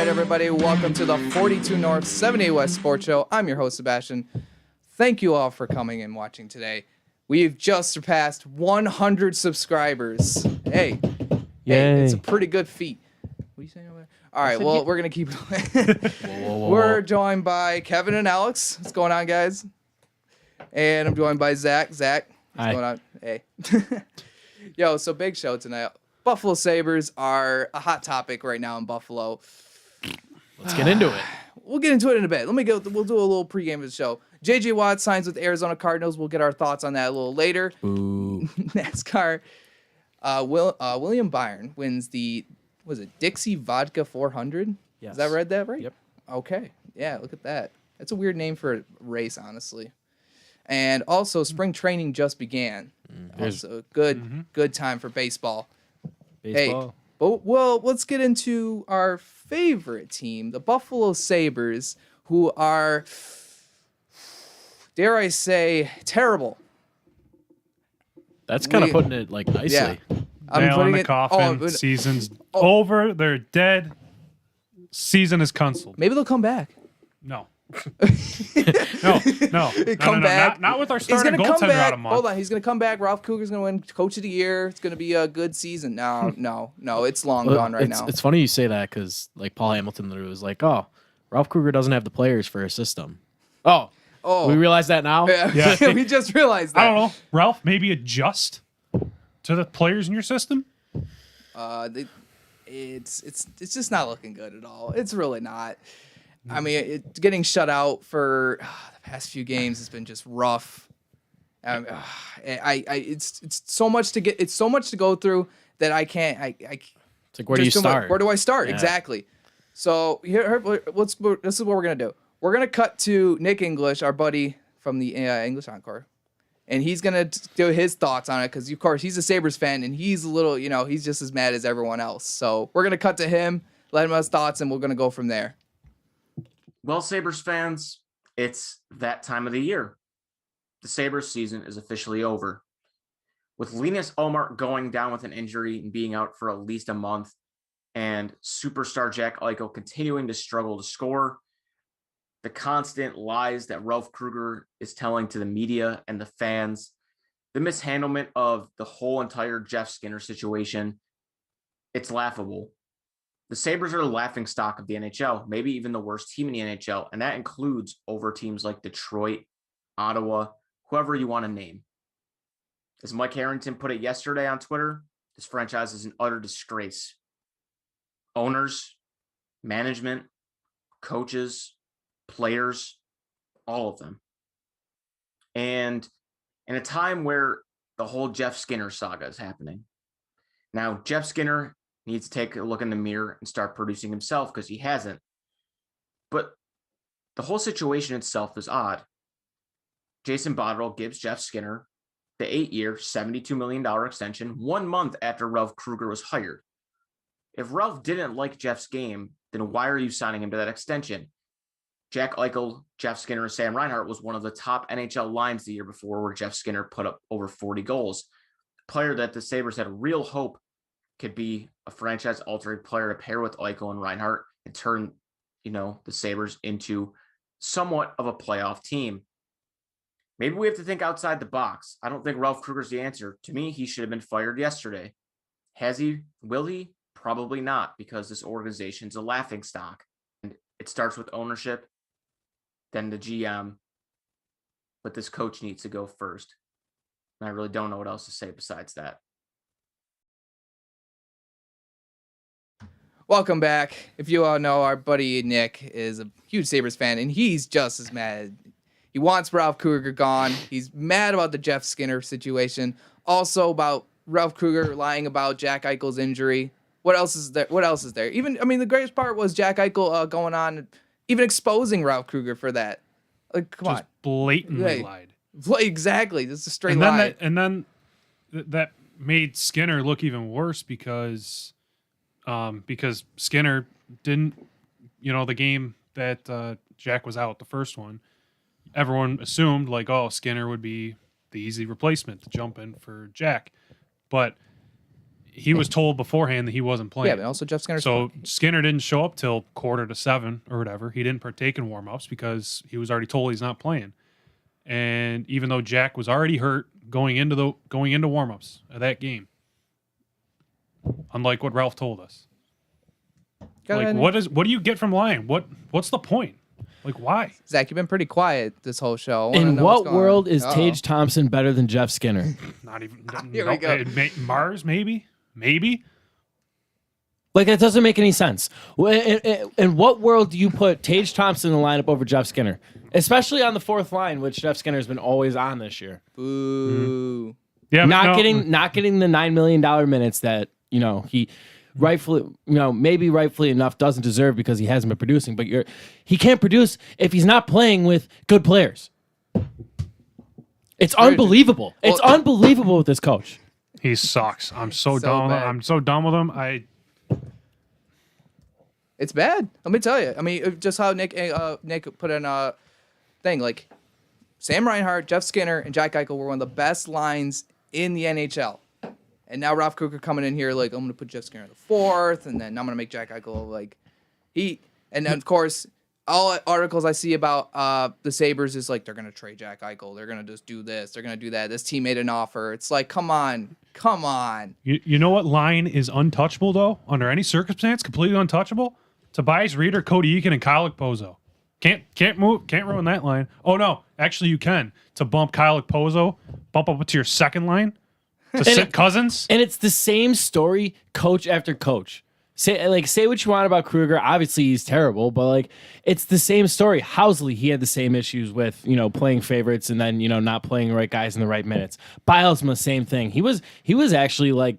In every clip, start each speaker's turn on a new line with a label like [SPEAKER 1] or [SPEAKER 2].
[SPEAKER 1] everybody. Welcome to the 42North 78West Sports Show. I'm your host, Sebastian. Thank you all for coming and watching today. We've just surpassed 100 subscribers. Hey, it's a pretty good feat. What are you saying over there? All right, well, we're going to keep going. We're joined by Kevin and Alex. What's going on, guys? And I'm joined by Zach. Zach, what's going on? Hey. Yo, so big show tonight. Buffalo Sabres are a hot topic right now in Buffalo.
[SPEAKER 2] Let's get into it.
[SPEAKER 1] We'll get into it in a bit. We'll do a little pregame of the show. J.J. Watt signs with Arizona Cardinals. We'll get our thoughts on that a little later.
[SPEAKER 2] Ooh.
[SPEAKER 1] NASCAR. William Byron wins the, was it Dixie vodka 400?
[SPEAKER 2] Yes.
[SPEAKER 1] Has I read that right?
[SPEAKER 2] Yep.
[SPEAKER 1] Okay. Yeah, look at that. That's a weird name for a race, honestly. And also, spring training just began. Also, good time for baseball.
[SPEAKER 2] Baseball.
[SPEAKER 1] Hey, well, let's get into our favorite team, the Buffalo Sabres, who are, dare I say, terrible.
[SPEAKER 2] That's kind of putting it like nicely.
[SPEAKER 1] Yeah.
[SPEAKER 3] Nail in the coffin. Season's over. They're dead. Season is canceled.
[SPEAKER 1] Maybe they'll come back.
[SPEAKER 3] No. No.
[SPEAKER 1] Come back.
[SPEAKER 3] Not with our starting goaltender out of month.
[SPEAKER 1] Hold on. He's going to come back. Ralph Kruger's going to win Coach of the Year. It's going to be a good season. No. It's long gone right now.
[SPEAKER 2] It's funny you say that because like Paul Hamilton literally was like, oh, Ralph Kruger doesn't have the players for his system. Oh. We realize that now?
[SPEAKER 1] Yeah. We just realized that.
[SPEAKER 3] I don't know. Ralph, maybe adjust to the players in your system?
[SPEAKER 1] It's just not looking good at all. It's really not. I mean, getting shut out for the past few games has been just rough. It's so much to get. It's so much to go through that I can't.
[SPEAKER 2] It's like, where do you start?
[SPEAKER 1] Where do I start?
[SPEAKER 2] Yeah.
[SPEAKER 1] Exactly. So this is what we're gonna do. We're gonna cut to Nick English, our buddy from the English Encore, and he's gonna do his thoughts on it because, of course, he's a Sabres fan and he's a little, he's just as mad as everyone else. So we're gonna cut to him, let him have his thoughts, and we're gonna go from there.
[SPEAKER 4] Well, Sabres fans, it's that time of the year. The Sabres season is officially over. With Linus Ullmark going down with an injury and being out for at least a month, and superstar Jack Eichel continuing to struggle to score, the constant lies that Ralph Kruger is telling to the media and the fans, the mishandlement of the whole entire Jeff Skinner situation, it's laughable. The Sabres are the laughingstock of the NHL, maybe even the worst team in the NHL, and that includes over teams like Detroit, Ottawa, whoever you want to name. As Mike Harrington put it yesterday on Twitter, this franchise is an utter disgrace. Owners, management, coaches, players, all of them. And in a time where the whole Jeff Skinner saga is happening. Now, Jeff Skinner needs to take a look in the mirror and start producing himself because he hasn't. But the whole situation itself is odd. Jason Botterill gives Jeff Skinner the 8-year, $72 million extension 1 month after Ralph Kruger was hired. If Ralph didn't like Jeff's game, then why are you signing him to that extension? Jack Eichel, Jeff Skinner, and Sam Reinhart was one of the top NHL lines the year before where Jeff Skinner put up over 40 goals. A player that the Sabres had real hope could be a franchise-altering player to pair with Eichel and Reinhart and turn, the Sabres into somewhat of a playoff team. Maybe we have to think outside the box. I don't think Ralph Kruger's the answer. To me, he should have been fired yesterday. Has he? Will he? Probably not, because this organization's a laughingstock. And it starts with ownership, then the GM, but this coach needs to go first. And I really don't know what else to say besides that.
[SPEAKER 1] Welcome back. If you all know, our buddy Nick is a huge Sabres fan, and he's just as mad. He wants Ralph Kruger gone. He's mad about the Jeff Skinner situation. Also about Ralph Kruger lying about Jack Eichel's injury. What else is there? The greatest part was Jack Eichel going on, even exposing Ralph Kruger for that. Like, come on.
[SPEAKER 3] Blatantly lied.
[SPEAKER 1] Exactly. This is a straight lie.
[SPEAKER 3] Then that made Skinner look even worse because Skinner didn't, the game that Jack was out, the first one, everyone assumed Skinner would be the easy replacement to jump in for Jack. But he was told beforehand that he wasn't playing.
[SPEAKER 1] Yeah, but also Jeff Skinner.
[SPEAKER 3] So Skinner didn't show up till 6:45 or whatever. He didn't partake in warm-ups because he was already told he's not playing. And even though Jack was already hurt going into warm-ups of that game, unlike what Ralph told us. Like, what do you get from lying? What's the point? Like, why?
[SPEAKER 1] Zach, you've been pretty quiet this whole show.
[SPEAKER 5] In what world is Tage Thompson better than Jeff Skinner?
[SPEAKER 3] Not even.
[SPEAKER 1] Here we go.
[SPEAKER 3] Mars, maybe.
[SPEAKER 5] Like, that doesn't make any sense. In what world do you put Tage Thompson in the lineup over Jeff Skinner? Especially on the fourth line, which Jeff Skinner's been always on this year.
[SPEAKER 1] Boo.
[SPEAKER 3] Yeah,
[SPEAKER 5] not getting the $9 million minutes that, he rightfully, maybe rightfully enough doesn't deserve because he hasn't been producing, but he can't produce if he's not playing with good players. It's unbelievable. It's unbelievable with this coach.
[SPEAKER 3] He sucks. I'm so done.
[SPEAKER 1] bad.
[SPEAKER 3] I'm so done with him.
[SPEAKER 1] It's bad. Let me tell you. I mean, just how Nick put in a thing, like Sam Reinhart, Jeff Skinner, and Jack Eichel were one of the best lines in the NHL. And now Ralph Kruger coming in here like, I'm going to put Jeff Skinner in the fourth, and then I'm going to make Jack Eichel like and then of course all articles I see about the Sabres is like they're going to trade Jack Eichel. They're going to just do this. They're going to do that. This team made an offer. It's like, come on.
[SPEAKER 3] You know what line is untouchable though? Under any circumstance, completely untouchable? Tobias Reeder, Cody Eakin, and Kyle Okposo. Can't ruin that line. Oh no, actually you can. To bump Kyle Okposo, bump up to your second line. To sit Cousins.
[SPEAKER 5] And it's the same story, coach after coach. Say what you want about Kruger. Obviously, he's terrible, but like it's the same story. Housley, he had the same issues with playing favorites and then not playing the right guys in the right minutes. Bilesma, the same thing. He was actually like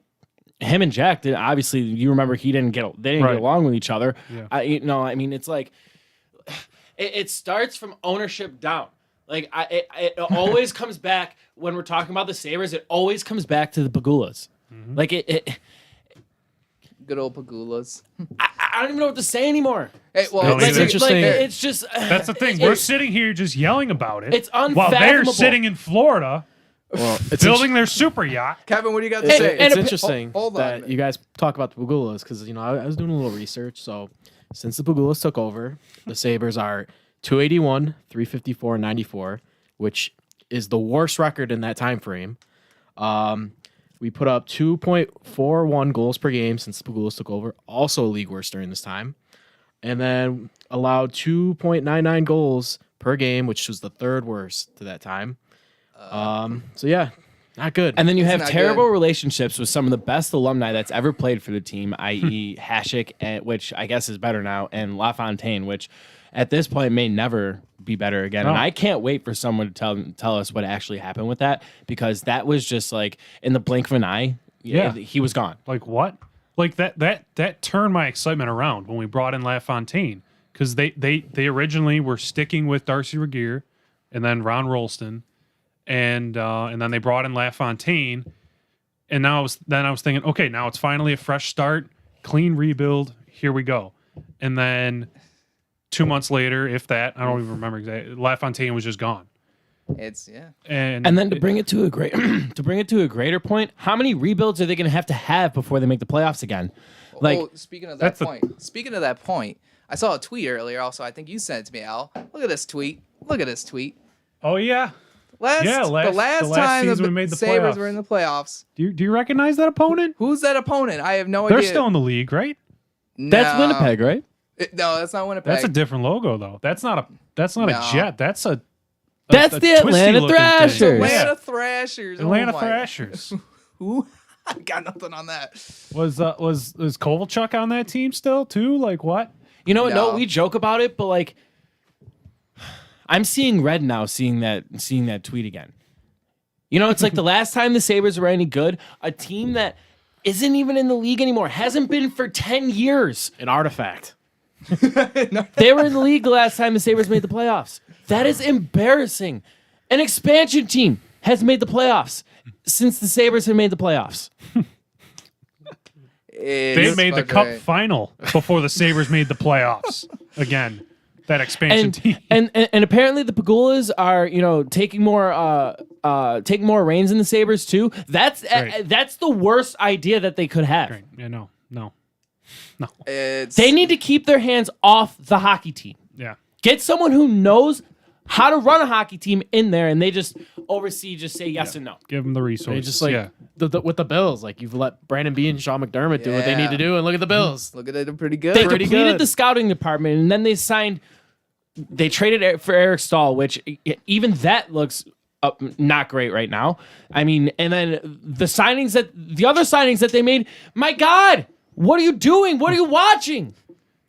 [SPEAKER 5] him and Jack. Obviously, you remember they didn't get along with each other.
[SPEAKER 3] Yeah.
[SPEAKER 5] It's like it starts from ownership down. Like it always comes back when we're talking about the Sabres. It always comes back to the Pagulas. Mm-hmm. Like
[SPEAKER 1] Good old Pagulas.
[SPEAKER 5] I don't even know what to say anymore.
[SPEAKER 1] Hey, well,
[SPEAKER 3] it's
[SPEAKER 5] interesting. It's just
[SPEAKER 3] that's the thing. We're sitting here just yelling about it.
[SPEAKER 5] It's unfathomable.
[SPEAKER 3] While they're sitting in Florida,
[SPEAKER 2] it's
[SPEAKER 3] building their super yacht.
[SPEAKER 1] Kevin, what do you got to say?
[SPEAKER 2] It's interesting
[SPEAKER 1] hold on,
[SPEAKER 2] that you guys talk about the Pagulas because I was doing a little research. So since the Pagulas took over, the Sabres are 281, 354, 94, which is the worst record in that time frame. We put up 2.41 goals per game since the Pagulas took over, also league worst during this time. And then allowed 2.99 goals per game, which was the third worst to that time. So yeah, not good.
[SPEAKER 5] And then you have terrible relationships with some of the best alumni that's ever played for the team, i.e. Hasek, which I guess is better now, and LaFontaine, which at this point may never be better again.
[SPEAKER 3] No.
[SPEAKER 5] And I can't wait for someone to tell us what actually happened with that, because that was just like in the blink of an eye, he was gone.
[SPEAKER 3] Like what? Like that turned my excitement around when we brought in LaFontaine, because they originally were sticking with Darcy Regier and then Ron Rolston, and then they brought in LaFontaine, and now I was thinking, okay, now it's finally a fresh start, clean rebuild. Here we go, and then 2 months later, if that, I don't even remember exactly, LaFontaine was just gone.
[SPEAKER 5] And then to bring it to a greater point, how many rebuilds are they going to have before they make the playoffs again? Like,
[SPEAKER 1] speaking of that point, I saw a tweet earlier. Also, I think you sent it to me, Al. Look at this tweet.
[SPEAKER 3] Oh yeah.
[SPEAKER 1] The last time
[SPEAKER 3] season
[SPEAKER 1] the
[SPEAKER 3] we made the
[SPEAKER 1] Sabres
[SPEAKER 3] playoffs.
[SPEAKER 1] were in the playoffs.
[SPEAKER 3] Do you recognize that opponent?
[SPEAKER 1] Who's that opponent? I have no idea.
[SPEAKER 3] They're still in the league, right?
[SPEAKER 5] that's Winnipeg, right?
[SPEAKER 1] No, that's not Winnipeg.
[SPEAKER 3] That's a different logo though. That's not a Jet. That's the
[SPEAKER 5] Atlanta Thrashers.
[SPEAKER 1] Atlanta Thrashers.
[SPEAKER 3] Atlanta Thrashers.
[SPEAKER 1] Who? I got nothing on that.
[SPEAKER 3] Was Kovalchuk on that team still too? Like what?
[SPEAKER 5] You know what?
[SPEAKER 1] No.
[SPEAKER 5] No, we joke about it, but like, I'm seeing red now. Seeing that tweet again. It's like the last time the Sabres were any good, a team that isn't even in the league anymore, hasn't been for 10 years.
[SPEAKER 2] An artifact.
[SPEAKER 5] They were in the league the last time the Sabres made the playoffs. That is embarrassing. An expansion team has made the playoffs since the Sabres have made the playoffs.
[SPEAKER 3] They made the Cup final before the Sabres made the playoffs again. that expansion team.
[SPEAKER 5] And apparently the Pagulas are, taking more reins in the Sabres too. That's the worst idea that they could have.
[SPEAKER 3] Great. Yeah, no.
[SPEAKER 5] They need to keep their hands off the hockey team.
[SPEAKER 3] Yeah.
[SPEAKER 5] Get someone who knows how to run a hockey team in there, and they just oversee, just say yes and no.
[SPEAKER 3] Give them the resources.
[SPEAKER 2] Just like with the Bills, like you've let Brandon B and Sean McDermott do what they need to do, and look at the Bills.
[SPEAKER 1] Look at it, they're pretty good.
[SPEAKER 5] They completed the scouting department, and then they traded for Eric Stahl, which even that looks not great right now. I mean, and then the other signings that they made, my God, what are you doing? What are you watching?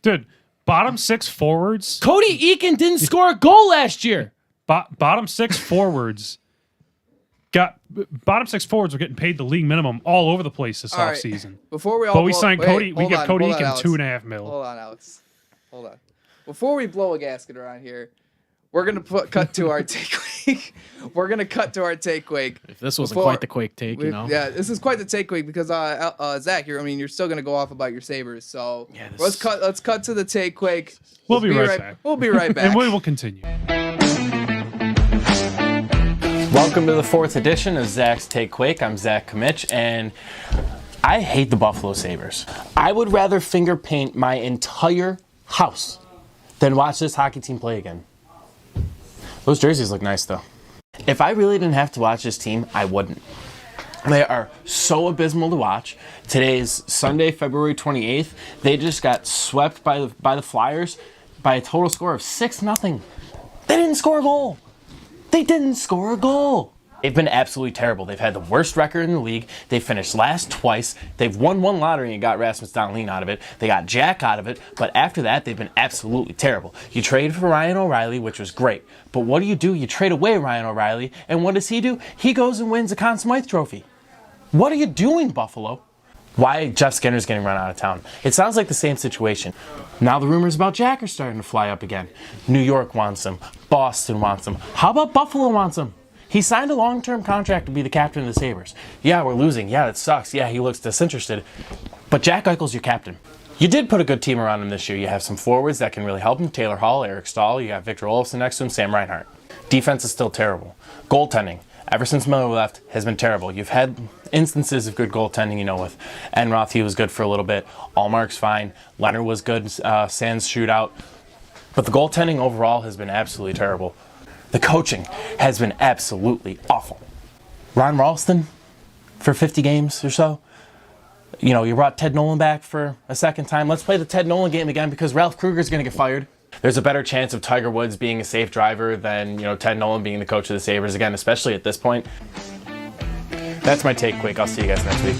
[SPEAKER 3] Dude, bottom six forwards.
[SPEAKER 5] Cody Eakin didn't score a goal last year.
[SPEAKER 3] Bottom six forwards were getting paid the league minimum all over the place this offseason.
[SPEAKER 1] But
[SPEAKER 3] we signed Cody. We give Cody Eakin $2.5 million.
[SPEAKER 1] Hold on, Alex. Hold on. Before we blow a gasket around here, we're gonna cut to our take week. We're gonna cut to our take week.
[SPEAKER 2] If this wasn't quite the Quake take,
[SPEAKER 1] Yeah, this is quite the take week because Zach, you're still gonna go off about your Sabres. So
[SPEAKER 2] yeah,
[SPEAKER 1] let's cut to the take week.
[SPEAKER 3] We'll be right back.
[SPEAKER 1] We'll be right back.
[SPEAKER 3] And we will continue.
[SPEAKER 5] Welcome to the 4th edition of Zach's Take Quake. I'm Zach Kamich, and I hate the Buffalo Sabres. I would rather finger paint my entire house than watch this hockey team play again. Those jerseys look nice, though. If I really didn't have to watch this team, I wouldn't. They are so abysmal to watch. Today's Sunday, February 28th. They just got swept by the Flyers by a total score of 6-0. They didn't score a goal. They've been absolutely terrible. They've had the worst record in the league. They finished last twice. They've won one lottery and got Rasmus Dahlin out of it. They got Jack out of it. But after that, they've been absolutely terrible. You traded for Ryan O'Reilly, which was great. But what do? You trade away Ryan O'Reilly, and what does he do? He goes and wins the Conn Smythe Trophy. What are you doing, Buffalo? Why Jeff Skinner's getting run out of town? It sounds like the same situation. Now the rumors about Jack are starting to fly up again. New York wants him. Boston wants him. How about Buffalo wants him? He signed a long-term contract to be the captain of the Sabres. Yeah, we're losing. Yeah, it sucks. Yeah, he looks disinterested. But Jack Eichel's your captain. You did put a good team around him this year. You have some forwards that can really help him. Taylor Hall, Eric Stahl. You got Victor Olofsson next to him, Sam Reinhart. Defense is still terrible. Goaltending, ever since Miller left, has been terrible. You've had instances of good goaltending, with Enroth. He was good for a little bit. Allmark's fine. Leonard was good. Sands shootout. But the goaltending overall has been absolutely terrible. The coaching has been absolutely awful. Ron Ralston for 50 games or so. You brought Ted Nolan back for a second time. Let's play the Ted Nolan game again because Ralph Kruger's going to get fired. There's a better chance of Tiger Woods being a safe driver than, Ted Nolan being the coach of the Sabres again, especially at this point. That's my take, Quake. I'll see you guys next week.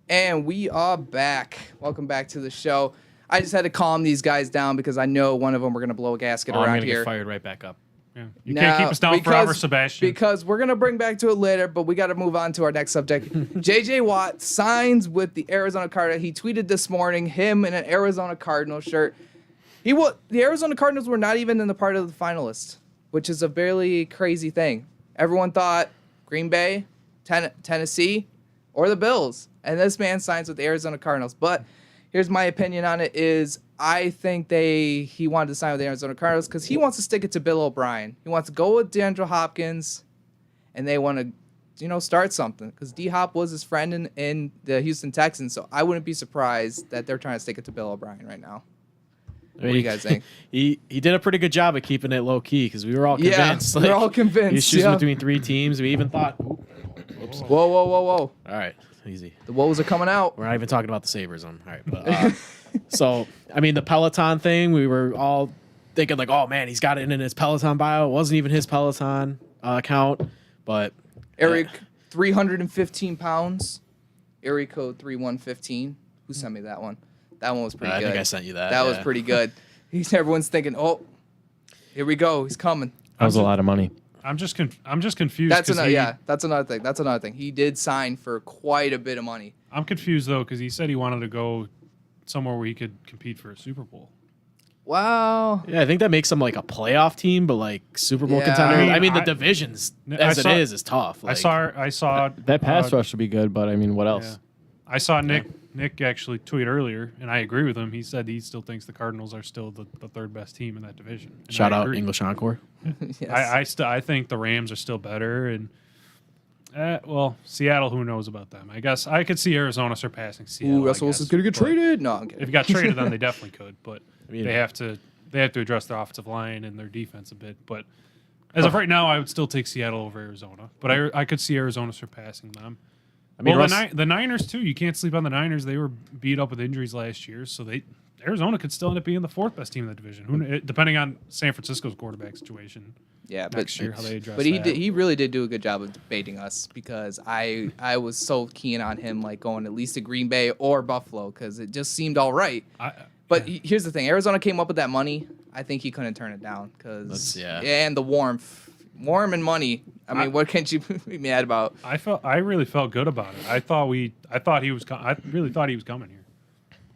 [SPEAKER 1] And we are back. Welcome back to the show. I just had to calm these guys down because I know one of them we're going to blow a gasket around
[SPEAKER 2] I'm gonna
[SPEAKER 1] here.
[SPEAKER 2] get fired right back up.
[SPEAKER 3] Yeah. You can't keep us down forever, Sebastian.
[SPEAKER 1] Because we're going to bring back to it later, but we got to move on to our next subject. J.J. Watt signs with the Arizona Cardinals. He tweeted this morning, him in an Arizona Cardinals shirt. The Arizona Cardinals were not even in the part of the finalists, which is a very crazy thing. Everyone thought Green Bay, Tennessee, or the Bills. And this man signs with the Arizona Cardinals. But here's my opinion on it is I think he wanted to sign with the Arizona Cardinals because he wants to stick it to Bill O'Brien. He wants to go with DeAndre Hopkins, and they want to, start something because D-Hop was his friend in the Houston Texans. So I wouldn't be surprised that they're trying to stick it to Bill O'Brien right now. What do you guys think?
[SPEAKER 2] He did a pretty good job of keeping it low key because we were all convinced.
[SPEAKER 1] Yeah, we're all convinced.
[SPEAKER 2] He's choosing between three teams. We even thought. Whoops.
[SPEAKER 1] Whoa.
[SPEAKER 2] All right, easy.
[SPEAKER 1] The woes are coming out.
[SPEAKER 2] We're not even talking about the Sabres on. All right, but so I mean the Peloton thing. We were all thinking like, oh man, he's got it in his Peloton bio. It wasn't even his Peloton account, but
[SPEAKER 1] Eric, 315 pounds. Area code 3115. Who sent me that one? That one was pretty good.
[SPEAKER 2] I think I sent you that.
[SPEAKER 1] That was pretty good. Everyone's thinking, oh, here we go. He's coming.
[SPEAKER 2] That was a lot of money.
[SPEAKER 3] I'm just confused.
[SPEAKER 1] That's another thing. He did sign for quite a bit of money.
[SPEAKER 3] I'm confused though because he said he wanted to go somewhere where he could compete for a Super Bowl.
[SPEAKER 1] Wow.
[SPEAKER 2] Yeah, I think that makes them like a playoff team, but like Super Bowl
[SPEAKER 1] Yeah.
[SPEAKER 2] contender.
[SPEAKER 3] I mean,
[SPEAKER 2] the divisions
[SPEAKER 3] I
[SPEAKER 2] as
[SPEAKER 3] saw-
[SPEAKER 2] it is tough. Like,
[SPEAKER 3] I saw
[SPEAKER 5] That pass rush would be good, but I mean, what else?
[SPEAKER 3] Yeah. I saw Nick actually tweet earlier, and I agree with him. He said he still thinks the Cardinals are still the third best team in that division. And
[SPEAKER 2] shout
[SPEAKER 3] I
[SPEAKER 2] out
[SPEAKER 3] agree.
[SPEAKER 2] English Encore.
[SPEAKER 1] Yes.
[SPEAKER 3] I think the Rams are still better, and well, Seattle. Who knows about them? I guess I could see Arizona surpassing Seattle.
[SPEAKER 1] Ooh, Russell
[SPEAKER 3] I
[SPEAKER 1] Wilson's
[SPEAKER 3] guess,
[SPEAKER 1] gonna get
[SPEAKER 3] but
[SPEAKER 1] traded. No, I'm kidding.
[SPEAKER 3] If he got traded, then they definitely could. But
[SPEAKER 2] mean-
[SPEAKER 3] they have to address their offensive line and their defense a bit. But as of right now, I would still take Seattle over Arizona. But I could see Arizona surpassing them.
[SPEAKER 2] I mean,
[SPEAKER 3] Well,
[SPEAKER 2] Russ-
[SPEAKER 3] the Niners too. You can't sleep on the Niners. They were beat up with injuries last year, so Arizona could still end up being the fourth best team in the division. Depending on San Francisco's quarterback situation
[SPEAKER 1] Yeah,
[SPEAKER 3] next year, how they address
[SPEAKER 1] but
[SPEAKER 3] that.
[SPEAKER 1] he really did do a good job of debating us because I was so keen on him like going at least to Green Bay or Buffalo because it just seemed all right. But here's the thing: Arizona came up with that money. I think he couldn't turn it down because and the warm and money. I mean, what can't you be mad about?
[SPEAKER 3] I really felt good about it. I thought he was. I really thought he was coming here.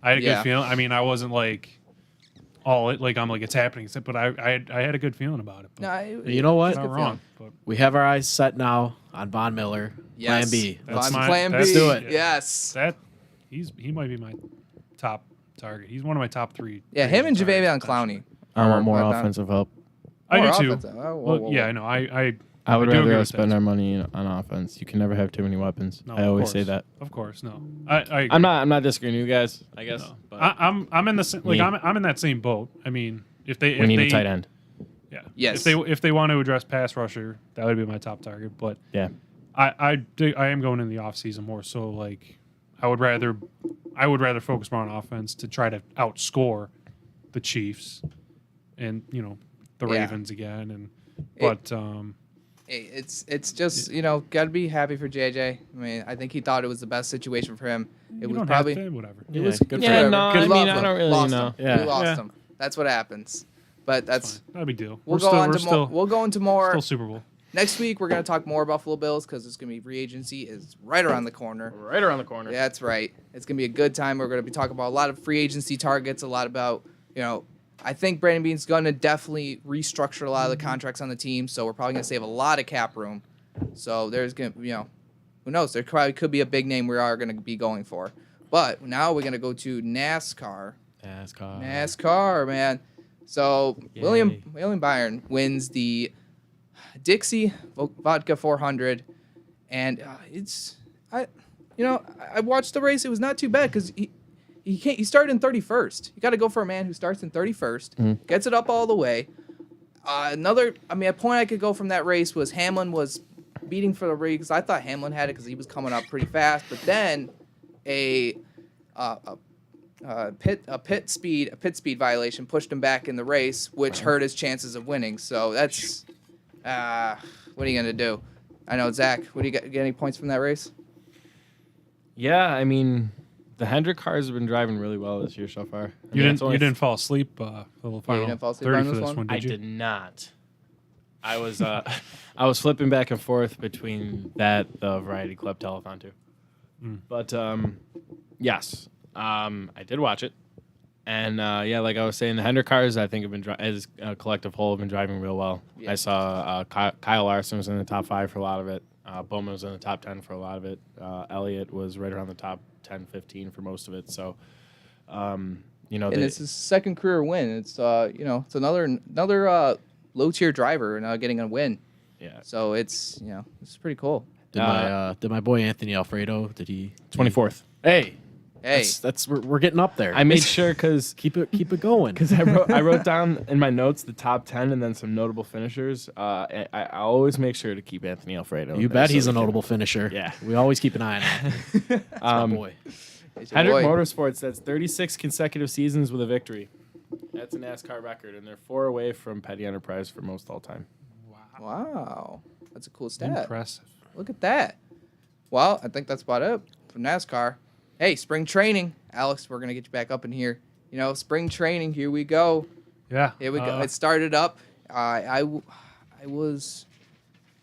[SPEAKER 3] I had a good feeling. I mean, I wasn't like I'm like it's happening, but I had a good feeling about it. But
[SPEAKER 1] No,
[SPEAKER 2] You know what?
[SPEAKER 3] it's not wrong. But
[SPEAKER 2] We have our eyes set now on Von Miller.
[SPEAKER 1] Yes.
[SPEAKER 2] Plan B.
[SPEAKER 3] That's
[SPEAKER 1] Plan B.
[SPEAKER 3] that's-
[SPEAKER 2] do it.
[SPEAKER 1] Yes.
[SPEAKER 3] he might be my top target. He's one of my top three.
[SPEAKER 1] Yeah, him and
[SPEAKER 3] targets,
[SPEAKER 1] Jadeveon
[SPEAKER 3] potentially.
[SPEAKER 1] Clowney.
[SPEAKER 5] I want more
[SPEAKER 1] Right down.
[SPEAKER 5] offensive help.
[SPEAKER 3] I
[SPEAKER 1] More
[SPEAKER 3] do too.
[SPEAKER 1] offensive. Oh, whoa,
[SPEAKER 3] Well,
[SPEAKER 1] whoa,
[SPEAKER 3] yeah,
[SPEAKER 1] whoa.
[SPEAKER 3] I know.
[SPEAKER 5] I would
[SPEAKER 3] do agree
[SPEAKER 5] rather
[SPEAKER 3] with
[SPEAKER 5] us spend
[SPEAKER 3] that.
[SPEAKER 5] our money on offense. You can never have too many weapons.
[SPEAKER 3] No,
[SPEAKER 5] I
[SPEAKER 3] of
[SPEAKER 5] always say
[SPEAKER 3] course.
[SPEAKER 5] that.
[SPEAKER 3] Of course, no. I agree.
[SPEAKER 5] I'm not disagreeing with you guys. I guess.
[SPEAKER 3] No.
[SPEAKER 5] But
[SPEAKER 3] I'm in the like
[SPEAKER 5] Me.
[SPEAKER 3] I'm in that same boat. I mean, if they
[SPEAKER 5] we need a tight end.
[SPEAKER 3] Yeah.
[SPEAKER 1] Yes.
[SPEAKER 3] If they want to address pass rusher, that would be my top target. But
[SPEAKER 5] Yeah.
[SPEAKER 3] I am going in the offseason more so like I would rather focus more on offense to try to outscore the Chiefs and the
[SPEAKER 1] Yeah.
[SPEAKER 3] Ravens again but
[SPEAKER 1] Hey, it's just got to be happy for JJ. I mean, I think he thought it was the best situation for him. It
[SPEAKER 3] you
[SPEAKER 1] was
[SPEAKER 3] don't
[SPEAKER 1] probably
[SPEAKER 3] have to, whatever.
[SPEAKER 1] it was
[SPEAKER 2] good for
[SPEAKER 5] Yeah,
[SPEAKER 2] him.
[SPEAKER 5] no,
[SPEAKER 1] We
[SPEAKER 5] I mean,
[SPEAKER 1] lost
[SPEAKER 5] I
[SPEAKER 1] him.
[SPEAKER 5] don't really
[SPEAKER 1] Lost
[SPEAKER 5] know.
[SPEAKER 1] him.
[SPEAKER 2] Yeah.
[SPEAKER 1] We lost
[SPEAKER 3] Yeah.
[SPEAKER 1] him. That's what happens. But that's
[SPEAKER 3] Not a big deal.
[SPEAKER 1] we'll
[SPEAKER 3] we're
[SPEAKER 1] go on
[SPEAKER 3] we're
[SPEAKER 1] to more. We'll go into more
[SPEAKER 3] still Super Bowl.
[SPEAKER 1] next week. We're gonna talk more Buffalo Bills because it's gonna be free agency is right around the corner.
[SPEAKER 2] Right around the corner.
[SPEAKER 1] Yeah, that's right. It's gonna be a good time. We're gonna be talking about a lot of free agency targets, a lot about I think Brandon Beane's gonna definitely restructure a lot of the contracts on the team, so we're probably gonna save a lot of cap room. So there's gonna who knows? There probably could be a big name we are gonna be going for. But now we're gonna go to NASCAR. NASCAR, man. So
[SPEAKER 5] Yay.
[SPEAKER 1] William Byron wins the Dixie vodka 400, and I watched the race. It was not too bad because he started in 31st. You got to go for a man who starts in 31st, gets it up all the way. A point I could go from that race was Hamlin was beating for the lead because I thought Hamlin had it because he was coming up pretty fast, but then a pit speed violation pushed him back in the race, which hurt his chances of winning. So that's what are you gonna do? I know, Zach. What do you get any points from that race?
[SPEAKER 5] Yeah, I mean, the Hendrick cars have been driving really well this year so far. I
[SPEAKER 3] You
[SPEAKER 5] mean, it's only
[SPEAKER 3] didn't fall asleep the final
[SPEAKER 1] didn't fall asleep
[SPEAKER 3] 30
[SPEAKER 1] on
[SPEAKER 3] for
[SPEAKER 1] this
[SPEAKER 3] this
[SPEAKER 1] one?
[SPEAKER 3] one,
[SPEAKER 5] I
[SPEAKER 3] did you?
[SPEAKER 5] did not. I was I was flipping back and forth between the Variety Club telethon too. But yes, I did watch it, and like I was saying, the Hendrick cars I think have been as a collective whole have been driving real well.
[SPEAKER 1] Yeah.
[SPEAKER 5] I saw Kyle Larson was in the top 5 for a lot of it. Bowman was in the top 10 for a lot of it. Elliott was right around the top 10, 15 for most of it. So,
[SPEAKER 1] And it's his second career win. It's it's another low tier driver now getting a win.
[SPEAKER 5] yeah,
[SPEAKER 1] So it's it's pretty cool.
[SPEAKER 2] Did my boy Anthony Alfredo? Did he
[SPEAKER 5] 24th.
[SPEAKER 2] Hey,
[SPEAKER 1] Hey,
[SPEAKER 2] that's we're getting up there.
[SPEAKER 5] I made sure because
[SPEAKER 2] keep it going.
[SPEAKER 5] Because I wrote down in my notes the top 10 and then some notable finishers. I always make sure to keep Anthony Alfredo.
[SPEAKER 2] You
[SPEAKER 5] in there
[SPEAKER 2] bet
[SPEAKER 5] so
[SPEAKER 2] he's
[SPEAKER 5] we
[SPEAKER 2] a
[SPEAKER 5] can-
[SPEAKER 2] notable finisher.
[SPEAKER 5] Yeah.
[SPEAKER 2] we always keep an eye on him. That's my boy.
[SPEAKER 1] it's your
[SPEAKER 5] Hendrick
[SPEAKER 1] boy.
[SPEAKER 5] Motorsports, that's 36 consecutive seasons with a victory. That's a NASCAR record, and they're 4 away from Petty Enterprise for most all time.
[SPEAKER 1] Wow, that's a cool stat.
[SPEAKER 3] Impressive.
[SPEAKER 1] Look at that. Well, I think that's about it for NASCAR. Hey, spring training, Alex. We're gonna get you back up in here. Spring training. Here we go.
[SPEAKER 3] Yeah.
[SPEAKER 1] Here we go. It started up. I was.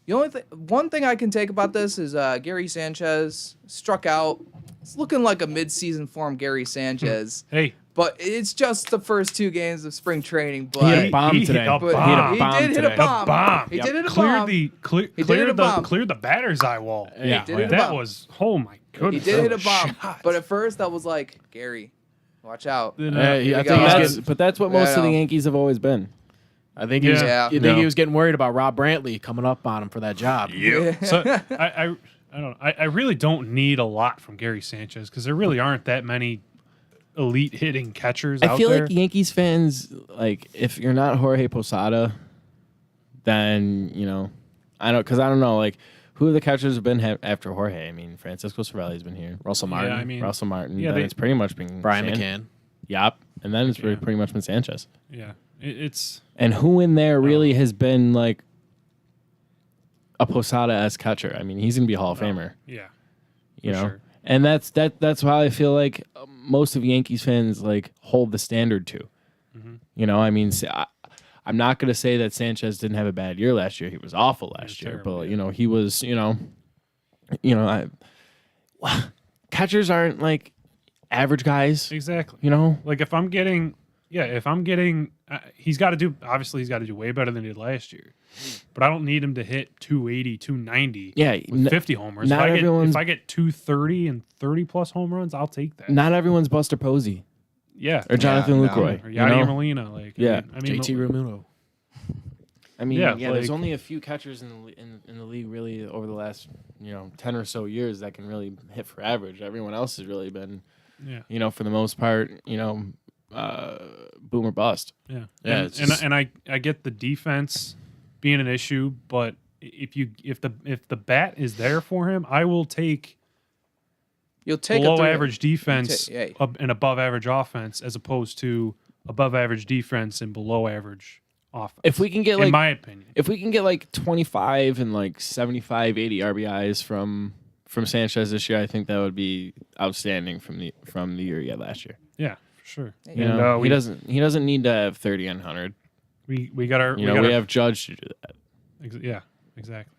[SPEAKER 1] One thing I can take about this is Gary Sanchez struck out. It's looking like a mid-season form Gary Sanchez.
[SPEAKER 3] Hey,
[SPEAKER 1] but it's just the first 2 games of spring training. But
[SPEAKER 5] He had a bomb
[SPEAKER 3] hit
[SPEAKER 5] today.
[SPEAKER 3] a
[SPEAKER 1] but
[SPEAKER 3] bomb.
[SPEAKER 1] he
[SPEAKER 5] bomb
[SPEAKER 1] did hit
[SPEAKER 5] today.
[SPEAKER 1] a bomb.
[SPEAKER 3] bomb.
[SPEAKER 1] He
[SPEAKER 3] Yep.
[SPEAKER 1] did hit a
[SPEAKER 3] Cleared
[SPEAKER 1] bomb.
[SPEAKER 3] the
[SPEAKER 1] He did hit a bomb.
[SPEAKER 3] cleared the batter's eye wall.
[SPEAKER 5] Yeah,
[SPEAKER 1] He did hit a
[SPEAKER 3] That
[SPEAKER 1] bomb.
[SPEAKER 3] was my
[SPEAKER 1] He
[SPEAKER 3] goodness.
[SPEAKER 1] did
[SPEAKER 3] that
[SPEAKER 1] hit a
[SPEAKER 3] was
[SPEAKER 1] bomb.
[SPEAKER 3] shot.
[SPEAKER 1] But at first, I was like, Gary, watch out.
[SPEAKER 3] Then,
[SPEAKER 5] I
[SPEAKER 1] Here we
[SPEAKER 5] think
[SPEAKER 1] go.
[SPEAKER 5] that's what most
[SPEAKER 1] Yeah,
[SPEAKER 5] of the
[SPEAKER 1] no.
[SPEAKER 5] Yankees have always been.
[SPEAKER 2] I think he was.
[SPEAKER 1] Yeah.
[SPEAKER 2] You think he was getting worried about Rob Brantley coming up on him for that job?
[SPEAKER 1] Yeah.
[SPEAKER 3] So I don't know. I really don't need a lot from Gary Sanchez because there really aren't that many elite hitting catchers
[SPEAKER 5] I
[SPEAKER 3] out
[SPEAKER 5] feel
[SPEAKER 3] there.
[SPEAKER 5] like Yankees fans, like, if you're not Jorge Posada, then, I don't know, like, who the catchers have been after Jorge? I mean, Francisco Cervelli's been here.
[SPEAKER 2] Russell Martin,
[SPEAKER 3] I mean,
[SPEAKER 5] Russell Martin.
[SPEAKER 3] yeah,
[SPEAKER 5] then
[SPEAKER 3] they-
[SPEAKER 5] it's pretty much been
[SPEAKER 2] Brian McCann.
[SPEAKER 5] Yep. And then it's
[SPEAKER 3] Yeah.
[SPEAKER 5] pretty much been Sanchez.
[SPEAKER 3] yeah, it's
[SPEAKER 5] And who in there really has been, like, a Posada-esque catcher? I mean, he's going to be a Hall of Famer.
[SPEAKER 3] yeah.
[SPEAKER 5] You
[SPEAKER 3] For
[SPEAKER 5] know,
[SPEAKER 3] sure.
[SPEAKER 5] and that's why I feel like most of Yankees fans like hold the standard to.
[SPEAKER 3] Mm-hmm.
[SPEAKER 5] I mean, I'm not going to say that Sanchez didn't have a bad year last year. He was awful last year,
[SPEAKER 3] terrible,
[SPEAKER 5] but
[SPEAKER 3] yeah.
[SPEAKER 5] he was, catchers aren't like average guys.
[SPEAKER 3] Exactly. Like if I'm getting, he's got to do way better than he did last year. But I don't need him to hit 280, 290
[SPEAKER 5] Yeah,
[SPEAKER 3] with 50 homers.
[SPEAKER 5] not everyone's-
[SPEAKER 3] If I get 230 and 30 plus home runs, I'll take that.
[SPEAKER 5] not everyone's Buster Posey
[SPEAKER 3] Yeah.
[SPEAKER 5] or Jonathan
[SPEAKER 1] no.
[SPEAKER 5] Lucroy.
[SPEAKER 3] Or
[SPEAKER 5] you
[SPEAKER 3] Yadier
[SPEAKER 5] know?
[SPEAKER 3] Molina. Like,
[SPEAKER 5] Yeah.
[SPEAKER 3] I mean,
[SPEAKER 2] JT Realmuto.
[SPEAKER 5] I mean,
[SPEAKER 3] Yeah,
[SPEAKER 5] there's
[SPEAKER 3] like-
[SPEAKER 5] only a few catchers in the league really over the last 10 or so years that can really hit for average. Everyone else has really been,
[SPEAKER 3] yeah.
[SPEAKER 5] For the most part, boom or bust.
[SPEAKER 3] Yeah.
[SPEAKER 2] Yeah,
[SPEAKER 3] And,
[SPEAKER 2] it's just-
[SPEAKER 3] and I get the defense being an issue, but if the bat is there for him, I will take
[SPEAKER 1] You'll take
[SPEAKER 3] below
[SPEAKER 1] a
[SPEAKER 3] average defense
[SPEAKER 1] Yeah.
[SPEAKER 3] and above average offense as opposed to above average defense and below average offense.
[SPEAKER 5] If we can get
[SPEAKER 3] in
[SPEAKER 5] like
[SPEAKER 3] my opinion.
[SPEAKER 5] if we can get like 25 and like 75, 80 RBIs from Sanchez this year, I think that would be outstanding from the year he had last year.
[SPEAKER 3] Yeah, for sure.
[SPEAKER 5] You
[SPEAKER 3] And,
[SPEAKER 5] know,
[SPEAKER 3] we
[SPEAKER 5] he doesn't need to have 30 and 100.
[SPEAKER 3] we got our
[SPEAKER 5] We
[SPEAKER 3] got our-
[SPEAKER 5] have Judge to do that
[SPEAKER 3] yeah, exactly.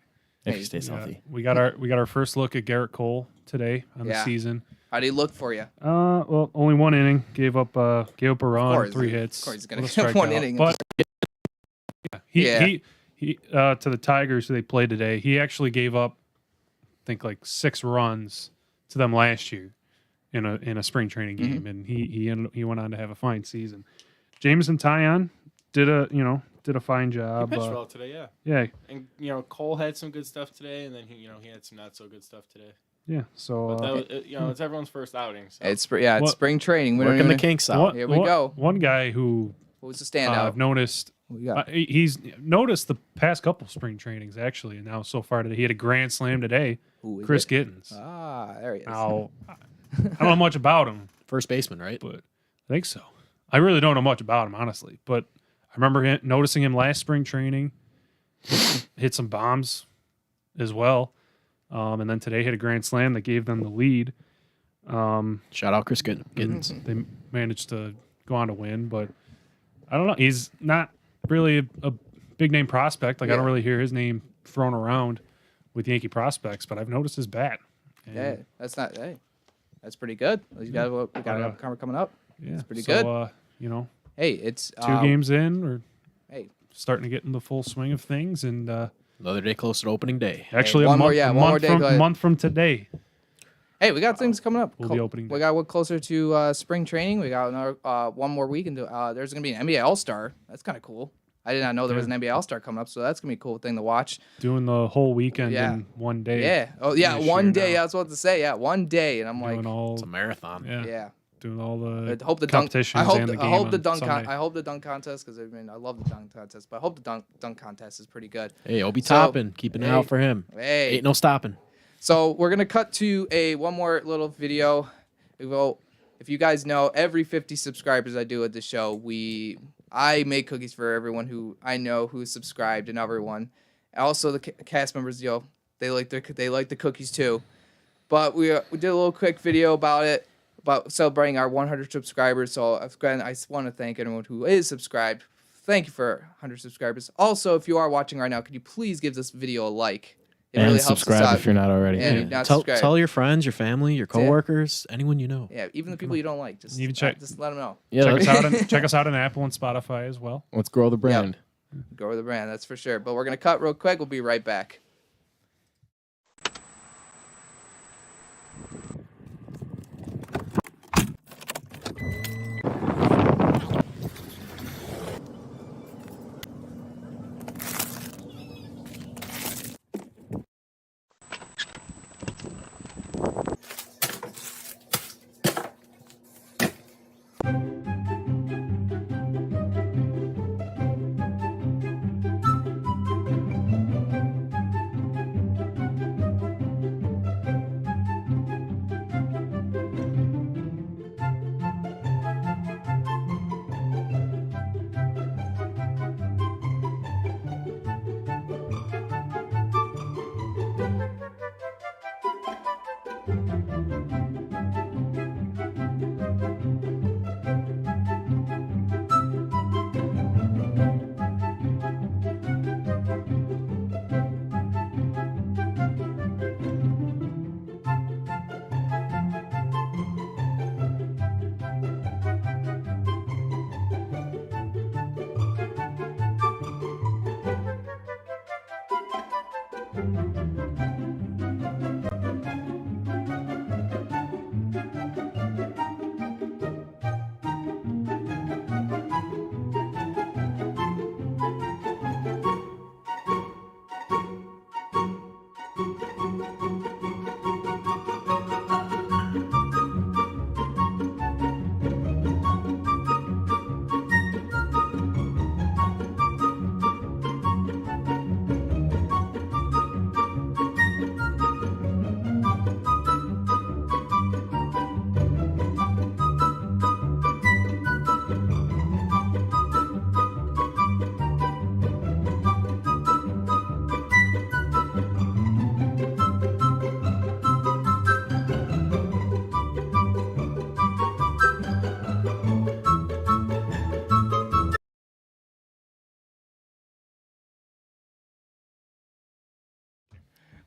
[SPEAKER 5] if
[SPEAKER 1] Hey,
[SPEAKER 5] he stays
[SPEAKER 3] Yeah,
[SPEAKER 5] healthy.
[SPEAKER 3] we got our first look at Garrett Cole today on the
[SPEAKER 1] Yeah.
[SPEAKER 3] season.
[SPEAKER 1] How do you look for you?
[SPEAKER 3] Well, only one inning, gave up a run,
[SPEAKER 1] course,
[SPEAKER 3] 3
[SPEAKER 1] of
[SPEAKER 3] hits.
[SPEAKER 1] course he's gonna
[SPEAKER 3] with a
[SPEAKER 1] get one
[SPEAKER 3] strikeout.
[SPEAKER 1] inning.
[SPEAKER 3] But
[SPEAKER 1] Yeah.
[SPEAKER 3] he to the Tigers who they played today, he actually gave up I think like 6 runs to them last year in a spring training game,
[SPEAKER 1] Mm-hmm.
[SPEAKER 3] and he went on to have a fine season. Jameson Taillon did a fine job.
[SPEAKER 5] today, yeah.
[SPEAKER 3] Yeah,
[SPEAKER 5] And Cole had some good stuff today, and then he had some not so good stuff today.
[SPEAKER 3] yeah. So
[SPEAKER 5] But it's everyone's first outing. So.
[SPEAKER 1] It's it's
[SPEAKER 3] What-
[SPEAKER 1] spring training. We don't
[SPEAKER 2] Working the
[SPEAKER 1] even-
[SPEAKER 2] kinks out.
[SPEAKER 1] Here we go.
[SPEAKER 3] One guy who
[SPEAKER 1] Who's the standout?
[SPEAKER 3] I've noticed.
[SPEAKER 1] Who we got?
[SPEAKER 3] He's noticed the past couple spring trainings actually, and now so far today he had a grand slam today.
[SPEAKER 1] Who is
[SPEAKER 3] Chris
[SPEAKER 1] it?
[SPEAKER 3] Gittens.
[SPEAKER 1] Ah, there he is.
[SPEAKER 3] Now, I don't know much about him,
[SPEAKER 2] First baseman, right?
[SPEAKER 3] but I think so. I really don't know much about him, honestly. But I remember noticing him last spring training, hit some bombs as well. And then today hit a grand slam that gave them the lead.
[SPEAKER 2] Shout out Chris Giddens.
[SPEAKER 3] They managed to go on to win, but I don't know. He's not really a big name prospect. Like I don't
[SPEAKER 1] Yeah.
[SPEAKER 3] really hear his name thrown around with Yankee prospects, but I've noticed his bat. And,
[SPEAKER 1] Yeah, that's not. Hey, that's pretty good. We got a cover coming up.
[SPEAKER 3] yeah,
[SPEAKER 1] It's pretty
[SPEAKER 3] so,
[SPEAKER 1] good. Hey, it's
[SPEAKER 3] 2 games in, or
[SPEAKER 1] Hey,
[SPEAKER 3] starting to get in the full swing of things, and
[SPEAKER 2] Another day close to opening day.
[SPEAKER 3] actually
[SPEAKER 1] one
[SPEAKER 3] a
[SPEAKER 1] more- yeah, one more day
[SPEAKER 3] from
[SPEAKER 1] go-
[SPEAKER 3] month from today.
[SPEAKER 1] hey, we got things coming up.
[SPEAKER 3] We'll be opening
[SPEAKER 1] We
[SPEAKER 3] day.
[SPEAKER 1] got one closer to spring training. We got another one more week into. There's gonna be an NBA All Star. That's kind of cool. I did not know there was an NBA All Star coming up, so that's gonna be a cool thing to watch.
[SPEAKER 3] Doing the whole weekend
[SPEAKER 1] Yeah.
[SPEAKER 3] in one day.
[SPEAKER 1] Yeah. Oh yeah,
[SPEAKER 3] this
[SPEAKER 1] one
[SPEAKER 3] year
[SPEAKER 1] day.
[SPEAKER 3] now.
[SPEAKER 1] I was about to say yeah, one day, and I'm like,
[SPEAKER 3] Doing all
[SPEAKER 2] It's a marathon.
[SPEAKER 3] yeah,
[SPEAKER 1] yeah.
[SPEAKER 3] doing all the
[SPEAKER 1] I hope the dunk.
[SPEAKER 3] competitions
[SPEAKER 1] I hope
[SPEAKER 3] and
[SPEAKER 1] the,
[SPEAKER 3] the
[SPEAKER 1] I
[SPEAKER 3] game
[SPEAKER 1] hope the
[SPEAKER 3] on
[SPEAKER 1] dunk.
[SPEAKER 3] Sunday.
[SPEAKER 1] I hope the dunk contest because I mean I love the dunk contest, but I hope the dunk contest is pretty good.
[SPEAKER 2] Hey, Obi
[SPEAKER 1] So,
[SPEAKER 2] Toppin, keep an eye
[SPEAKER 1] hey,
[SPEAKER 2] out for him.
[SPEAKER 1] Hey.
[SPEAKER 2] Ain't no stopping.
[SPEAKER 1] So we're gonna cut to one more little video. If you guys know, every 50 subscribers I do at the show, I make cookies for everyone who I know who is subscribed, and everyone. Also the cast members, they like the cookies too. But we did a little quick video about it, about celebrating our 100 subscribers. So again, I want to thank everyone who is subscribed. Thank you for 100 subscribers. Also, if you are watching right now, could you please give this video a like? It really
[SPEAKER 5] And
[SPEAKER 1] helps us
[SPEAKER 5] subscribe
[SPEAKER 1] out.
[SPEAKER 5] if you're not already.
[SPEAKER 1] Yeah,
[SPEAKER 5] Yeah.
[SPEAKER 1] you're not
[SPEAKER 2] Tell,
[SPEAKER 1] subscribed.
[SPEAKER 2] tell your friends, your family, your coworkers, anyone you know.
[SPEAKER 1] Yeah, even the people you don't like, just
[SPEAKER 3] Even check-
[SPEAKER 1] just let them know.
[SPEAKER 5] Yeah,
[SPEAKER 3] Check
[SPEAKER 5] let's,
[SPEAKER 3] us out on check us out on Apple and Spotify as well.
[SPEAKER 5] let's grow the brand.
[SPEAKER 1] Go with the brand, that's for sure. But we're gonna cut real quick. We'll be right back.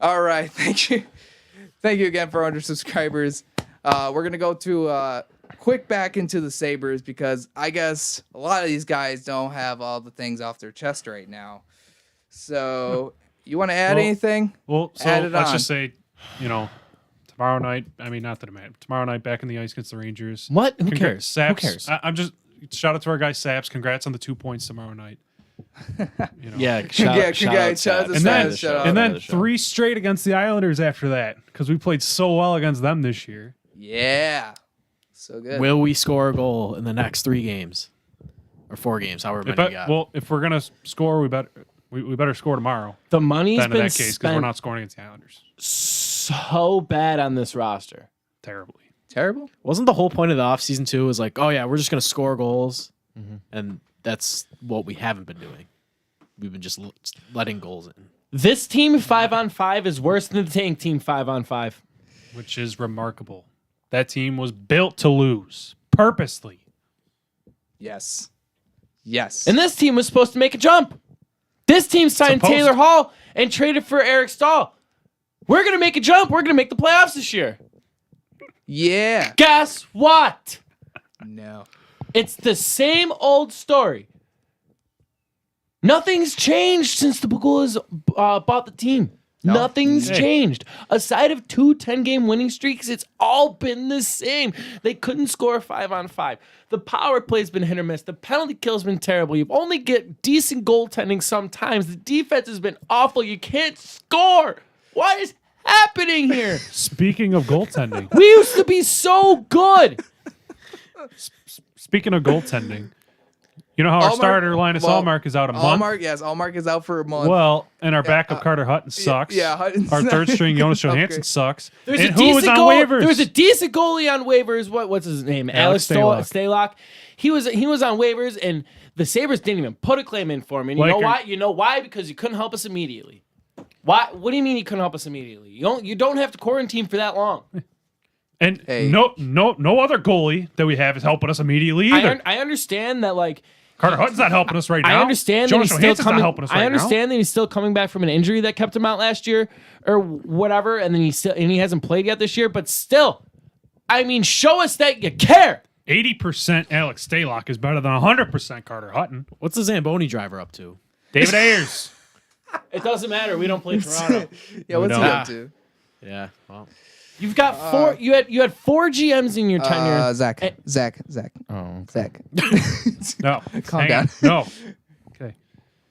[SPEAKER 1] All right, thank you again for 100 subscribers. We're gonna go to quick back into the Sabres because I guess a lot of these guys don't have all the things off their chest right now. So you want to add anything?
[SPEAKER 3] Well, so
[SPEAKER 1] Add it
[SPEAKER 3] let's
[SPEAKER 1] on.
[SPEAKER 3] just say, tomorrow night. I mean, not that it matters. Tomorrow night, back in the ice against the Rangers.
[SPEAKER 5] What? Who cares?
[SPEAKER 3] Saps,
[SPEAKER 5] Who cares?
[SPEAKER 3] I'm just shout out to our guy Saps. Congrats on the 2 points tomorrow night.
[SPEAKER 5] Yeah,
[SPEAKER 1] Congrats, shout out to
[SPEAKER 5] Saps.
[SPEAKER 3] And then,
[SPEAKER 1] Saps, shout out.
[SPEAKER 3] and then
[SPEAKER 5] the show.
[SPEAKER 3] 3 straight against the Islanders after that because we played so well against them this year.
[SPEAKER 1] Yeah, so good.
[SPEAKER 2] Will we score a goal in the next 3 games? Or 4 games, however many you got.
[SPEAKER 3] Well, if we're gonna score, we better score tomorrow.
[SPEAKER 5] The money's
[SPEAKER 3] Then in
[SPEAKER 5] been
[SPEAKER 3] that case, because we're
[SPEAKER 5] spent
[SPEAKER 3] not scoring against the Islanders.
[SPEAKER 5] so bad on this roster.
[SPEAKER 3] Terribly.
[SPEAKER 1] Terrible.
[SPEAKER 2] Wasn't the whole point of the offseason too was like, oh yeah, we're just going to score goals. And that's what we haven't been doing. We've been just letting goals in.
[SPEAKER 5] This team 5-on-5 is worse than the Tank team 5-on-5.
[SPEAKER 3] Which is remarkable. That team was built to lose purposely.
[SPEAKER 1] Yes. Yes.
[SPEAKER 5] And this team was supposed to make a jump. This team signed
[SPEAKER 3] Supposed
[SPEAKER 5] Taylor
[SPEAKER 3] to.
[SPEAKER 5] Hall and traded for Eric Stahl. We're going to make a jump. We're going to make the playoffs this year.
[SPEAKER 1] yeah.
[SPEAKER 5] Guess what?
[SPEAKER 1] No.
[SPEAKER 5] It's the same old story. Nothing's changed since the Pagulas bought the team.
[SPEAKER 1] No.
[SPEAKER 5] Nothing's
[SPEAKER 3] Hey.
[SPEAKER 5] changed. Aside of 2 10-game winning streaks, it's all been the same. They couldn't score 5-on-5. The power play's been hit or miss. The penalty kill's been terrible. You've only get decent goaltending sometimes. The defense has been awful. You can't score. What is happening here?
[SPEAKER 3] Speaking of goaltending,
[SPEAKER 5] We used to be so good.
[SPEAKER 3] speaking of goaltending, you know how our
[SPEAKER 1] Allmark-
[SPEAKER 3] starter Linus
[SPEAKER 1] well,
[SPEAKER 3] Allmark is out a month?
[SPEAKER 1] Allmark is out for a month.
[SPEAKER 3] Well, and our backup Carter Hutton sucks.
[SPEAKER 1] yeah, Hutton's
[SPEAKER 3] Our
[SPEAKER 1] not-
[SPEAKER 3] third string Jonas
[SPEAKER 1] Okay.
[SPEAKER 3] Johansson sucks.
[SPEAKER 5] There's
[SPEAKER 3] and
[SPEAKER 5] a
[SPEAKER 3] who was
[SPEAKER 5] decent
[SPEAKER 3] on
[SPEAKER 5] goal.
[SPEAKER 3] waivers?
[SPEAKER 5] There was a decent goalie on waivers. What's his name?
[SPEAKER 3] Alex
[SPEAKER 5] Stalock. He was on waivers, and the Sabres didn't even put a claim in for him. And you
[SPEAKER 3] Like
[SPEAKER 5] know
[SPEAKER 3] a-
[SPEAKER 5] why? You know why? Because you couldn't help us immediately. Why? What do you mean you couldn't help us immediately? You don't have to quarantine for that long.
[SPEAKER 3] And
[SPEAKER 1] Hey.
[SPEAKER 3] no other goalie that we have is helping us immediately either.
[SPEAKER 5] I understand that, like,
[SPEAKER 3] Carter Hutton's not helping us right now.
[SPEAKER 5] I understand that
[SPEAKER 3] Jonas
[SPEAKER 5] he's still
[SPEAKER 3] Johansson's not
[SPEAKER 5] coming.
[SPEAKER 3] helping us
[SPEAKER 5] I
[SPEAKER 3] right
[SPEAKER 5] understand that he's still coming back from an injury that kept him out last year or whatever, and then he hasn't played yet this year. But still, I mean, show us that you care.
[SPEAKER 3] 80% Alex Stalock is better than 100% Carter Hutton.
[SPEAKER 2] What's the Zamboni driver up to?
[SPEAKER 3] David Ayers.
[SPEAKER 5] It doesn't matter. We don't play Toronto.
[SPEAKER 1] Yeah, what's he
[SPEAKER 3] don't.
[SPEAKER 1] up to?
[SPEAKER 2] Yeah. Well.
[SPEAKER 5] You've got four. You had 4 GMs in your tenure.
[SPEAKER 1] Zach.
[SPEAKER 5] Oh,
[SPEAKER 1] Zach.
[SPEAKER 3] No.
[SPEAKER 1] Calm
[SPEAKER 3] Hang
[SPEAKER 1] down.
[SPEAKER 3] on. No. Okay.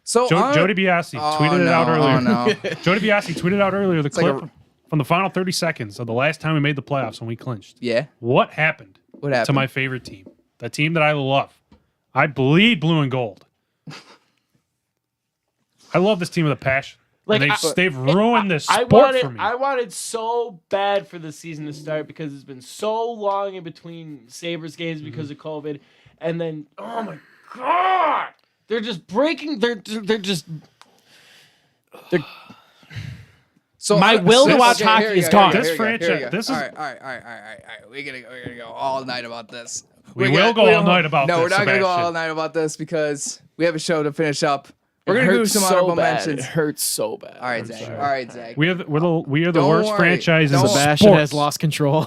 [SPEAKER 1] So
[SPEAKER 3] Jody Biasi tweeted it out earlier.
[SPEAKER 1] Oh no.
[SPEAKER 3] Jody Biasi tweeted out earlier the clip
[SPEAKER 1] like
[SPEAKER 3] from the final 30 seconds of the last time we made the playoffs when we clinched.
[SPEAKER 1] Yeah.
[SPEAKER 3] What happened?
[SPEAKER 1] What happened?
[SPEAKER 3] To my favorite team, the team that I love. I bleed blue and gold. I love this team with a passion.
[SPEAKER 5] Like,
[SPEAKER 3] And they've ruined this sport for me.
[SPEAKER 5] I wanted so bad for the season to start because it's been so long in between Sabres games because of COVID, and then oh my god, they're just breaking. They're
[SPEAKER 1] So
[SPEAKER 5] My will to watch hockey is gone.
[SPEAKER 3] This franchise- this is-
[SPEAKER 1] all right. We're gonna go all night about this.
[SPEAKER 3] We will go all night about
[SPEAKER 1] No,
[SPEAKER 3] this,
[SPEAKER 1] we're not gonna go
[SPEAKER 3] Sebastian.
[SPEAKER 1] all night about this because we have a show to finish up. We're
[SPEAKER 5] It
[SPEAKER 1] gonna do
[SPEAKER 5] hurts
[SPEAKER 1] some
[SPEAKER 5] so
[SPEAKER 1] honorable
[SPEAKER 5] bad.
[SPEAKER 1] mentions.
[SPEAKER 5] It hurts so bad.
[SPEAKER 1] All right, Zach. All right, Zach.
[SPEAKER 3] We are the
[SPEAKER 1] Don't
[SPEAKER 3] worst
[SPEAKER 1] worry.
[SPEAKER 3] franchise in
[SPEAKER 1] Don't-
[SPEAKER 2] Sebastian
[SPEAKER 3] sports.
[SPEAKER 2] has lost control.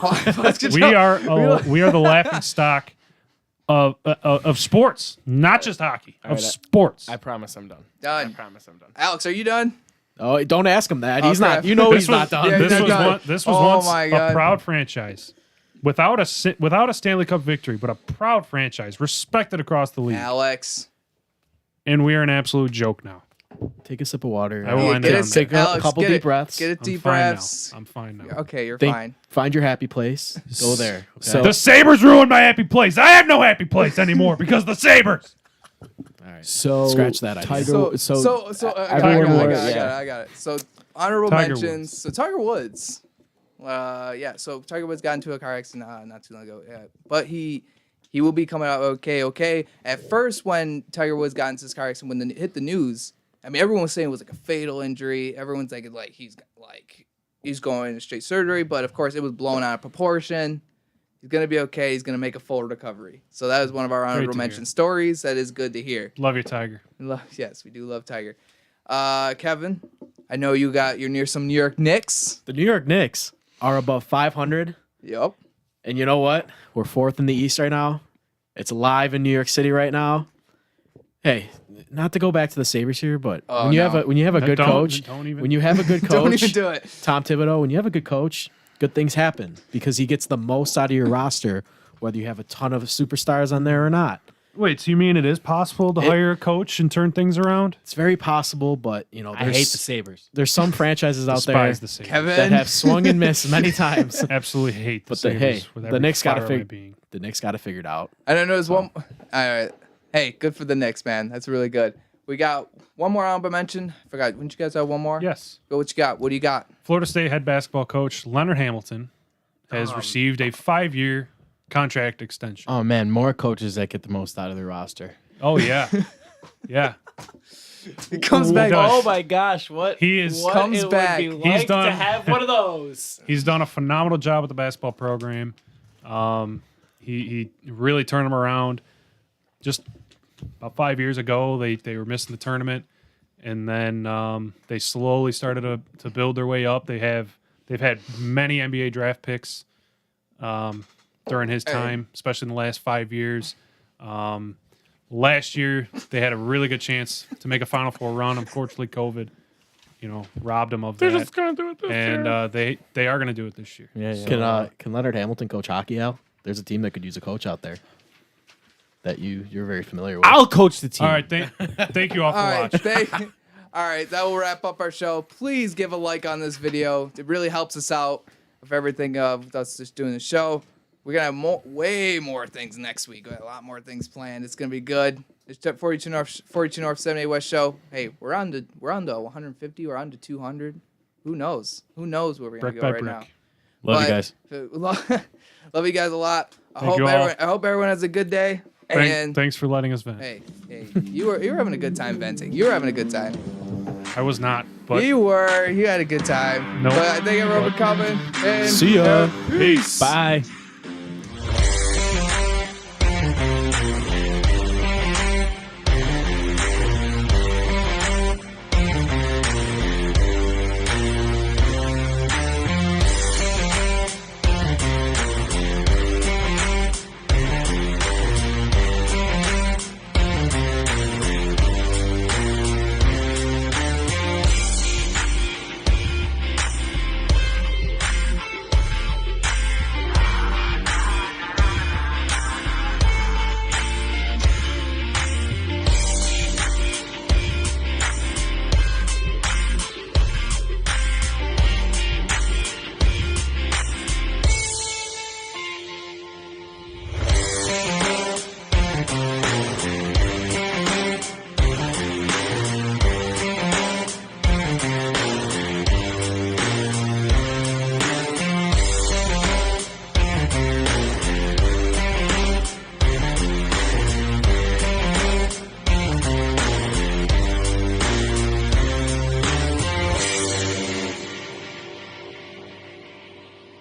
[SPEAKER 3] We are the laughing stock of sports, not just hockey, of
[SPEAKER 5] right,
[SPEAKER 3] sports.
[SPEAKER 5] I promise I'm done.
[SPEAKER 1] Done.
[SPEAKER 5] Promise I'm done.
[SPEAKER 1] Alex, are you done?
[SPEAKER 2] Oh, don't ask him that. He's
[SPEAKER 1] Okay.
[SPEAKER 2] not. You know
[SPEAKER 3] This
[SPEAKER 2] he's
[SPEAKER 3] was-
[SPEAKER 2] not done.
[SPEAKER 1] Yeah,
[SPEAKER 3] this
[SPEAKER 1] he's
[SPEAKER 3] was
[SPEAKER 1] not done.
[SPEAKER 3] this was
[SPEAKER 1] Oh
[SPEAKER 3] once
[SPEAKER 1] my
[SPEAKER 3] a
[SPEAKER 1] God.
[SPEAKER 3] proud franchise without a Stanley Cup victory, but a proud franchise respected across the league.
[SPEAKER 1] Alex.
[SPEAKER 3] And we are an absolute joke now.
[SPEAKER 2] Take a sip of water.
[SPEAKER 3] I will
[SPEAKER 1] Get
[SPEAKER 3] wind
[SPEAKER 1] it,
[SPEAKER 3] down there.
[SPEAKER 2] Take a
[SPEAKER 1] Alex,
[SPEAKER 2] couple
[SPEAKER 1] get
[SPEAKER 2] deep
[SPEAKER 1] it.
[SPEAKER 2] breaths.
[SPEAKER 1] Get it
[SPEAKER 3] I'm
[SPEAKER 1] deep
[SPEAKER 3] fine
[SPEAKER 1] breaths.
[SPEAKER 3] now. I'm fine now.
[SPEAKER 1] Okay, you're
[SPEAKER 2] Think-
[SPEAKER 1] fine.
[SPEAKER 2] Find your happy place. Go there. Okay?
[SPEAKER 5] So-
[SPEAKER 3] The Sabres ruined my happy place. I have no happy place anymore because the Sabres.
[SPEAKER 2] all right.
[SPEAKER 5] So
[SPEAKER 2] Scratch that idea.
[SPEAKER 5] Tiger,
[SPEAKER 1] I
[SPEAKER 5] everyone
[SPEAKER 1] got
[SPEAKER 5] were-
[SPEAKER 1] it.
[SPEAKER 5] yeah.
[SPEAKER 1] I got it. So honorable
[SPEAKER 3] Tiger
[SPEAKER 1] mentions.
[SPEAKER 3] Woods.
[SPEAKER 1] So Tiger Woods. Yeah. So Tiger Woods got into a car accident not too long ago. Yeah, but he will be coming out okay. At first, when Tiger Woods got into this car accident, when it hit the news, I mean, everyone was saying it was like a fatal injury. Everyone's thinking like he's going into straight surgery, but of course it was blown out of proportion. He's gonna be okay. He's gonna make a full recovery. So that was one of our honorable
[SPEAKER 3] to
[SPEAKER 1] mention
[SPEAKER 3] hear.
[SPEAKER 1] stories. That is good to hear.
[SPEAKER 3] Love you, Tiger.
[SPEAKER 1] Yes, we do love Tiger. Kevin, I know you're near some New York Knicks.
[SPEAKER 2] The New York Knicks are above 500,
[SPEAKER 1] Yep.
[SPEAKER 2] and you know what? We're 4th in the East right now. It's live in New York City right now. Hey, not to go back to the Sabres here, but
[SPEAKER 1] Oh,
[SPEAKER 2] when you
[SPEAKER 1] no.
[SPEAKER 2] have a good
[SPEAKER 3] Don't-
[SPEAKER 2] coach,
[SPEAKER 3] don't even-
[SPEAKER 2] when you have a good
[SPEAKER 1] Don't
[SPEAKER 2] coach,
[SPEAKER 1] even do it.
[SPEAKER 2] Tom Thibodeau, when you have a good coach, good things happen because he gets the most out of your roster, whether you have a ton of superstars on there or not.
[SPEAKER 3] Wait, so you mean it is possible to hire a coach and turn things around?
[SPEAKER 2] It's very possible, but you know,
[SPEAKER 5] I hate the Sabres.
[SPEAKER 2] there's some franchises out there
[SPEAKER 3] Despise the Sabres.
[SPEAKER 1] Kevin.
[SPEAKER 2] that have swung and missed many times.
[SPEAKER 3] Absolutely hate the
[SPEAKER 2] But
[SPEAKER 3] Sabres with
[SPEAKER 2] the
[SPEAKER 3] every
[SPEAKER 2] Knicks got to
[SPEAKER 3] fiber of my
[SPEAKER 2] figure
[SPEAKER 3] being.
[SPEAKER 2] the Knicks got to figure it out.
[SPEAKER 1] I don't know. There's one. All right. Hey, good for the Knicks, man. That's really good. We got one more honorable mention. Forgot. Wouldn't you guys have one more?
[SPEAKER 3] Yes.
[SPEAKER 1] Go. What you got? What do you got?
[SPEAKER 3] Florida State head basketball coach Leonard Hamilton has received a 5-year contract extension.
[SPEAKER 5] Oh man, more coaches that get the most out of their roster.
[SPEAKER 3] Oh, yeah. Yeah.
[SPEAKER 1] It comes
[SPEAKER 3] Ooh,
[SPEAKER 1] back.
[SPEAKER 3] does.
[SPEAKER 5] Oh my gosh, what
[SPEAKER 3] He is-
[SPEAKER 5] what
[SPEAKER 1] comes
[SPEAKER 5] it
[SPEAKER 1] back.
[SPEAKER 5] would be
[SPEAKER 3] He's
[SPEAKER 5] like
[SPEAKER 3] done-
[SPEAKER 5] to have one of those.
[SPEAKER 3] He's done a phenomenal job with the basketball program. He really turned them around. Just about 5 years ago, they were missing the tournament, and then they slowly started to build their way up. They've had many NBA draft picks during his time, especially in the last 5 years. Last year, they had a really good chance to make a Final Four run. Unfortunately, COVID, robbed them of that.
[SPEAKER 5] They're just gonna do it this
[SPEAKER 3] And
[SPEAKER 5] year.
[SPEAKER 3] they are going to do it this year.
[SPEAKER 5] Yeah.
[SPEAKER 2] Can Leonard Hamilton coach hockey, Al? There's a team that could use a coach out there that you're very familiar with.
[SPEAKER 5] I'll coach the team.
[SPEAKER 3] All right, thank you all for
[SPEAKER 1] All right.
[SPEAKER 3] watching.
[SPEAKER 1] All right. That will wrap up our show. Please give a like on this video. It really helps us out with everything of us just doing the show. We're gonna have way more things next week. We got a lot more things planned. It's gonna be good. It's 42 North 78West show. Hey, we're on to 150. We're on to 200. Who knows? Who knows where we're gonna
[SPEAKER 3] Brick
[SPEAKER 1] go
[SPEAKER 3] by
[SPEAKER 1] right
[SPEAKER 3] brick.
[SPEAKER 1] now?
[SPEAKER 5] Love you guys.
[SPEAKER 1] Love you guys a lot. I
[SPEAKER 3] Thank you all.
[SPEAKER 1] hope everyone has a good day. And
[SPEAKER 3] Thanks for letting us vent.
[SPEAKER 1] hey, you were having a good time venting. You were having a good time.
[SPEAKER 3] I was not, but
[SPEAKER 1] You were. You had a good time.
[SPEAKER 3] Nope.
[SPEAKER 1] But I thank everyone for coming. And
[SPEAKER 2] See ya.
[SPEAKER 3] peace.
[SPEAKER 5] Bye.